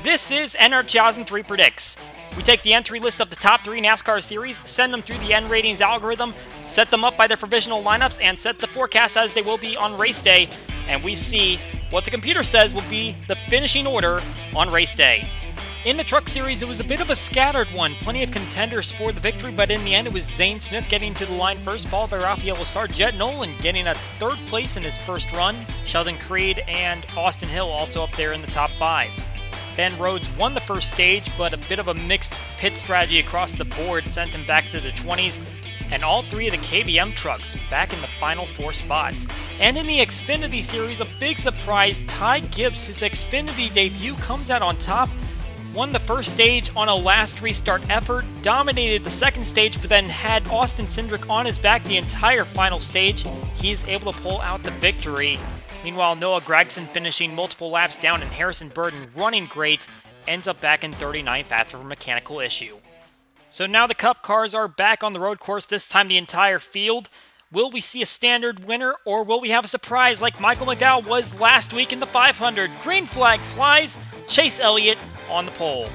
This is NR2003 Predicts. We take the entry list of the top 3 NASCAR series, send them through the N ratings algorithm, set them up by their provisional lineups, and set the forecast as they will be on race day, and we see what the computer says will be the finishing order on race day. In the Truck Series, it was a bit of a scattered one. Plenty of contenders for the victory, but in the end, it was Zane Smith getting to the line first, followed by Rafael Lessard. Jet Nolan getting a 3rd place in his first run. Sheldon Creed and Austin Hill also up there in the top 5. Ben Rhodes won the first stage, but a bit of a mixed pit strategy across the board sent him back to the 20s, and all 3 of the KBM trucks back in the final 4 spots. And in the Xfinity Series, a big surprise, Ty Gibbs, his Xfinity debut, comes out on top, won the first stage on a last restart effort, dominated the second stage, but then had Austin Cindric on his back the entire final stage. He is able to pull out the victory. Meanwhile, Noah Gragson finishing multiple laps down and Harrison Burton running great, ends up back in 39th after a mechanical issue. So now the Cup cars are back on the road course, this time the entire field. Will we see a standard winner, or will we have a surprise like Michael McDowell was last week in the 500? Green flag flies, Chase Elliott on the pole.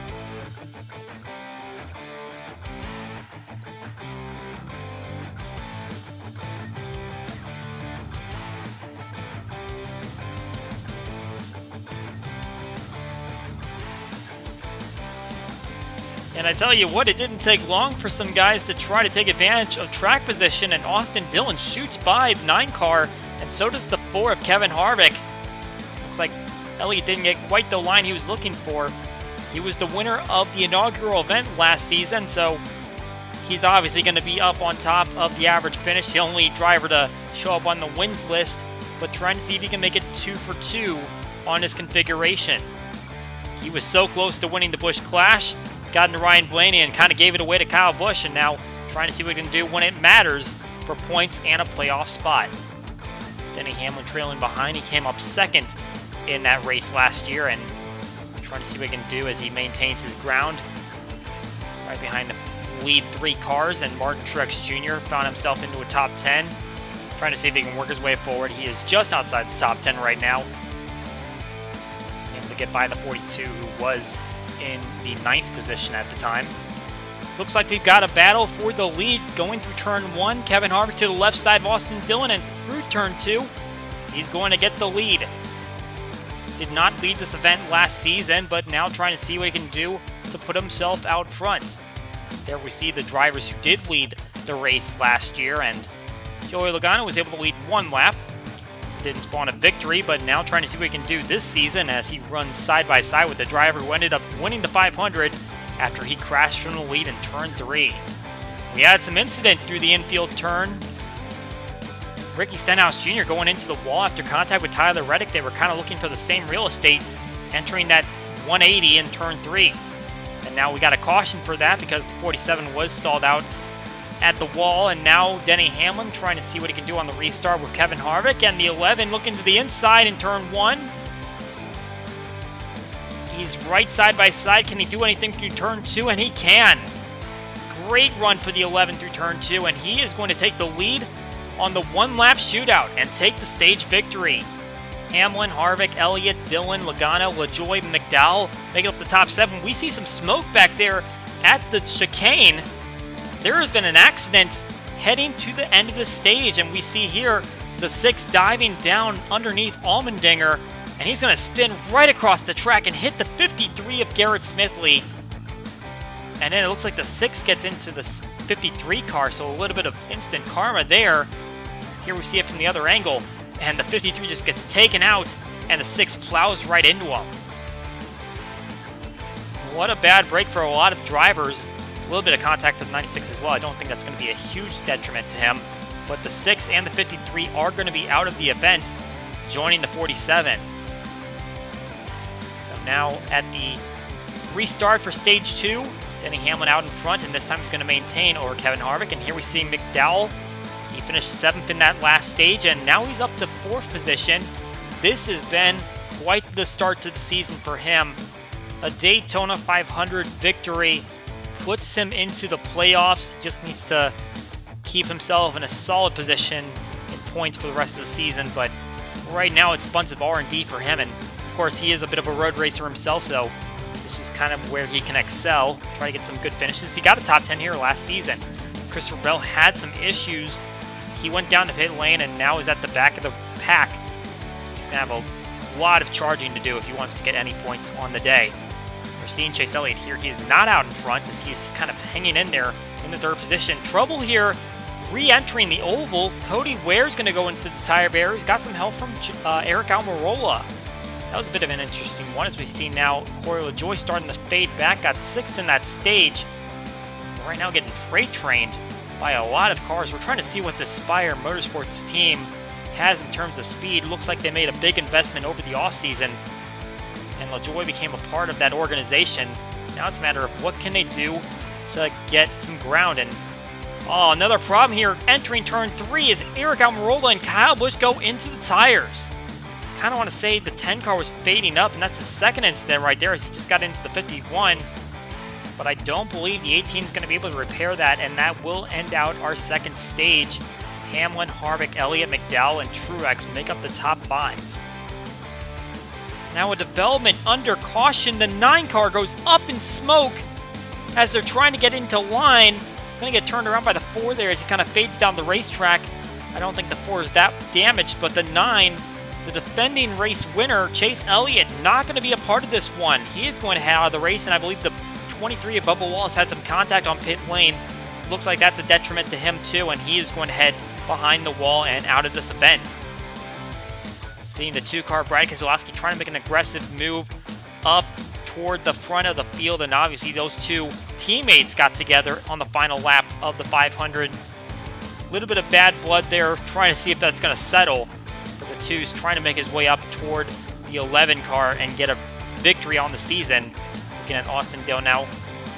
And I tell you what, it didn't take long for some guys to try to take advantage of track position, and Austin Dillon shoots by the 9 car, and so does the 4 of Kevin Harvick. Looks like Elliott didn't get quite the line he was looking for. He was the winner of the inaugural event last season, so he's obviously going to be up on top of the average finish. The only driver to show up on the wins list, but trying to see if he can make it 2 for 2 on his configuration. He was so close to winning the Busch Clash, got into Ryan Blaney and kind of gave it away to Kyle Busch, and now trying to see what he can do when it matters for points and a playoff spot. Denny Hamlin trailing behind. He came up 2nd in that race last year, and trying to see what he can do as he maintains his ground. Right behind the lead 3 cars, and Martin Truex Jr. found himself into a top 10. Trying to see if he can work his way forward. He is just outside the top 10 right now. Able to get by the 42, who was in the 9th position at the time. Looks like we've got a battle for the lead going through turn 1. Kevin Harvick to the left side of Austin Dillon, and through turn 2, he's going to get the lead. Did not lead this event last season, but now trying to see what he can do to put himself out front. There we see the drivers who did lead the race last year, and Joey Logano was able to lead 1 lap. Didn't spawn a victory, but now trying to see what he can do this season as he runs side by side with the driver who ended up winning the 500 after he crashed from the lead in turn 3. We had some incident through the infield turn. Ricky Stenhouse Jr. going into the wall after contact with Tyler Reddick. They were kind of looking for the same real estate, entering that 180 in turn 3. And now we got a caution for that because the 47 was stalled out at the wall, and now Denny Hamlin trying to see what he can do on the restart with Kevin Harvick, and the 11 looking to the inside in turn 1. He's right side by side. Can he do anything through turn 2? And he can. Great run for the 11 through turn 2, and he is going to take the lead on the 1-lap shootout and take the stage victory. Hamlin, Harvick, Elliott, Dillon, Logano, LaJoie, McDowell make it up to the top 7. We see some smoke back there at the chicane. There has been an accident heading to the end of the stage, and we see here the 6 diving down underneath Allmendinger, and he's going to spin right across the track and hit the 53 of Garrett Smithley. And then it looks like the 6 gets into the 53 car, so a little bit of instant karma there. Here we see it from the other angle, and the 53 just gets taken out, and the 6 plows right into him. What a bad break for a lot of drivers. A little bit of contact for the 96 as well. I don't think that's going to be a huge detriment to him. But the 6 and the 53 are going to be out of the event, joining the 47. So now at the restart for stage 2, Denny Hamlin out in front, and this time he's going to maintain over Kevin Harvick. And here we see McDowell. He finished 7th in that last stage, and now he's up to 4th position. This has been quite the start to the season for him. A Daytona 500 victory puts him into the playoffs. Just needs to keep himself in a solid position in points for the rest of the season, but right now it's a bunch of R&D for him, and of course he is a bit of a road racer himself, so This is kind of where he can excel, try to get some good finishes. He got a top 10 here last season. Christopher Bell had some issues. He went down the pit lane and now is at the back of the pack. He's going to have a lot of charging to do if he wants to get any points on the day. We're seeing Chase Elliott here. He is not out in front as he's kind of hanging in there in the third position. Trouble here re-entering the oval. Cody Ware's going to go into the tire barrier. He's got some help from Eric Almirola. That was a bit of an interesting one, as we see now Corey LaJoie starting to fade back, got 6th in that stage. We're right now getting freight trained by a lot of cars. We're trying to see what the Spire Motorsports team has in terms of speed. Looks like they made a big investment over the offseason, and LaJoie became a part of that organization. Now it's a matter of what can they do to get some ground. And oh, another problem here entering turn 3 is Eric Almirola and Kyle Busch go into the tires. Kind of want to say the 10 car was fading up, and that's the second incident right there as he just got into the 51. But I don't believe the 18 is going to be able to repair that, and that will end out our second stage. Hamlin, Harvick, Elliott, McDowell, and Truex make up the top 5. Now a development under caution. The 9 car goes up in smoke as they're trying to get into line. Going to get turned around by the 4 there as he kind of fades down the racetrack. I don't think the 4 is that damaged, but the 9... the defending race winner, Chase Elliott, not going to be a part of this one. He is going to head out of the race, and I believe the 23 of Bubba Wallace had some contact on pit lane. Looks like that's a detriment to him too, and he is going to head behind the wall and out of this event. Seeing the 2-car, Brad Keselowski trying to make an aggressive move up toward the front of the field, and obviously those 2 teammates got together on the final lap of the 500. A little bit of bad blood there, trying to see if that's going to settle. But the 2's trying to make his way up toward the 11 car and get a victory on the season. Looking at Austin Dillon now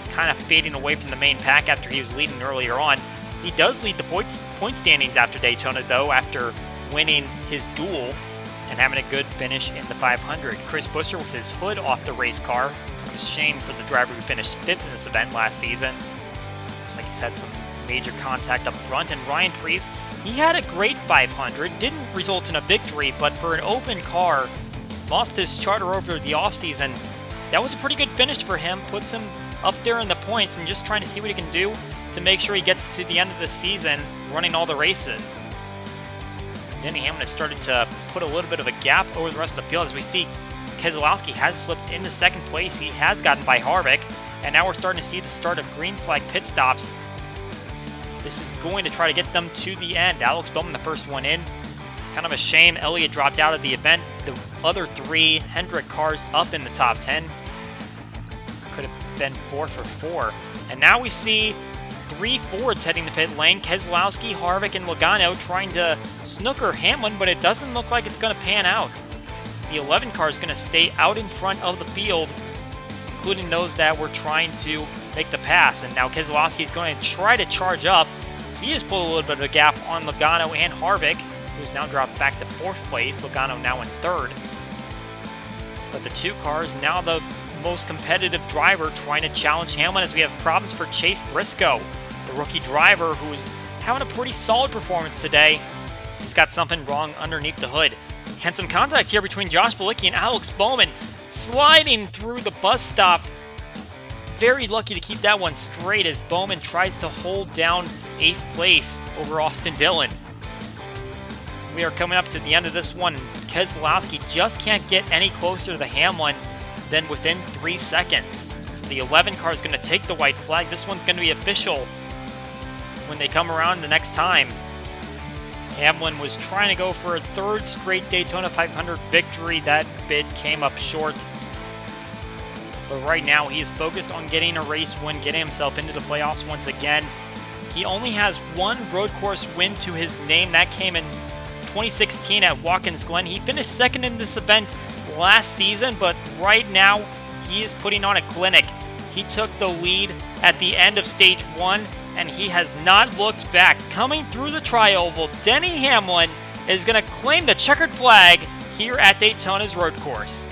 kind of fading away from the main pack after he was leading earlier on. He does lead the point standings after Daytona, though, after winning his duel and having a good finish in the 500. Chris Buescher with his hood off the race car. Kind of a shame for the driver who finished 5th in this event last season. Looks like he's had some major contact up front. And Ryan Preece, he had a great 500. Didn't result in a victory, but for an open car, lost his charter over the offseason. That was a pretty good finish for him. Puts him up there in the points and just trying to see what he can do to make sure he gets to the end of the season running all the races. Denny Hamlin has started to put a little bit of a gap over the rest of the field. As we see, Keselowski has slipped into second place. He has gotten by Harvick, and now we're starting to see the start of green flag pit stops. This is going to try to get them to the end. Alex Bowman, the first one in. Kind of a shame Elliott dropped out of the event. The other 3 Hendrick cars up in the top 10. Could have been 4 for 4. And now we see 3 Fords heading to pit lane. Keselowski, Harvick, and Logano trying to snooker Hamlin, but it doesn't look like it's going to pan out. The 11 car is going to stay out in front of the field, including those that were trying to make the pass. And now Keselowski is going to try to charge up. He has pulled a little bit of a gap on Logano and Harvick, who's now dropped back to 4th place. Logano now in 3rd. But the 2 cars, now the most competitive driver trying to challenge Hamlin, as we have problems for Chase Briscoe, the rookie driver who's having a pretty solid performance today. He's got something wrong underneath the hood. And some contact here between Josh Bilicki and Alex Bowman, sliding through the bus stop. Very lucky to keep that one straight as Bowman tries to hold down 8th place over Austin Dillon. We are coming up to the end of this one. Keselowski just can't get any closer to the Hamlin than within 3 seconds. So the 11 car is going to take the white flag. This one's going to be official when they come around the next time. Hamlin was trying to go for a 3rd straight Daytona 500 victory. That bid came up short. But right now he is focused on getting a race win, getting himself into the playoffs once again. He only has 1 road course win to his name. That came in 2016 at Watkins Glen. He finished 2nd in this event last season, but right now he is putting on a clinic. He took the lead at the end of stage 1, and he has not looked back. Coming through the tri-oval, Denny Hamlin is going to claim the checkered flag here at Daytona's road course.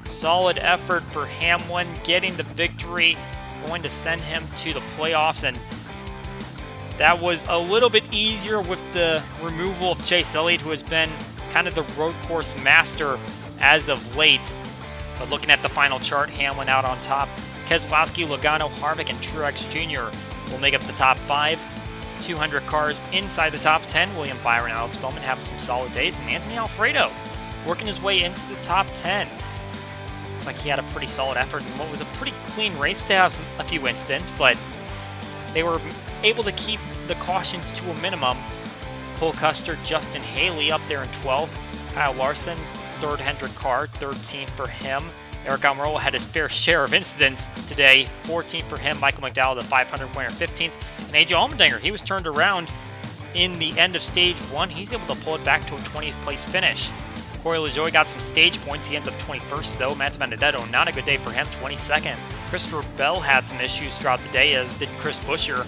Solid effort for Hamlin, getting the victory, going to send him to the playoffs, and That was a little bit easier with the removal of Chase Elliott, who has been kind of the road course master as of late. But looking at the final chart, Hamlin out on top. Keselowski, Logano, Harvick, and Truex Jr. will make up the top 5. 200 cars inside the top 10. William Byron, Alex Bowman having some solid days. And Anthony Alfredo working his way into the top 10. Looks like he had a pretty solid effort in what was a pretty clean race to have a few incidents, but they were able to keep the cautions to a minimum. Cole Custer, Justin Haley up there in 12th. Kyle Larson, third Hendrick car, 13th for him. Eric Almirola had his fair share of incidents today, 14th for him. Michael McDowell, the 500 winner, 15th. And AJ Allmendinger, he was turned around in the end of stage 1. He's able to pull it back to a 20th place finish. Corey LaJoie got some stage points. He ends up 21st, though. Matt Benedetto, not a good day for him, 22nd. Christopher Bell had some issues throughout the day, as did Chris Buescher.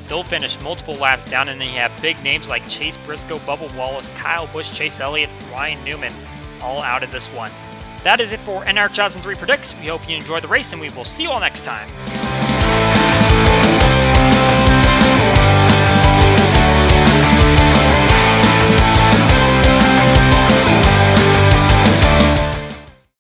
They'll finish multiple laps down, and then you have big names like Chase Briscoe, Bubba Wallace, Kyle Busch, Chase Elliott, Ryan Newman, all out of this one. That is it for NR2003 Predicts. We hope you enjoyed the race, and we will see you all next time.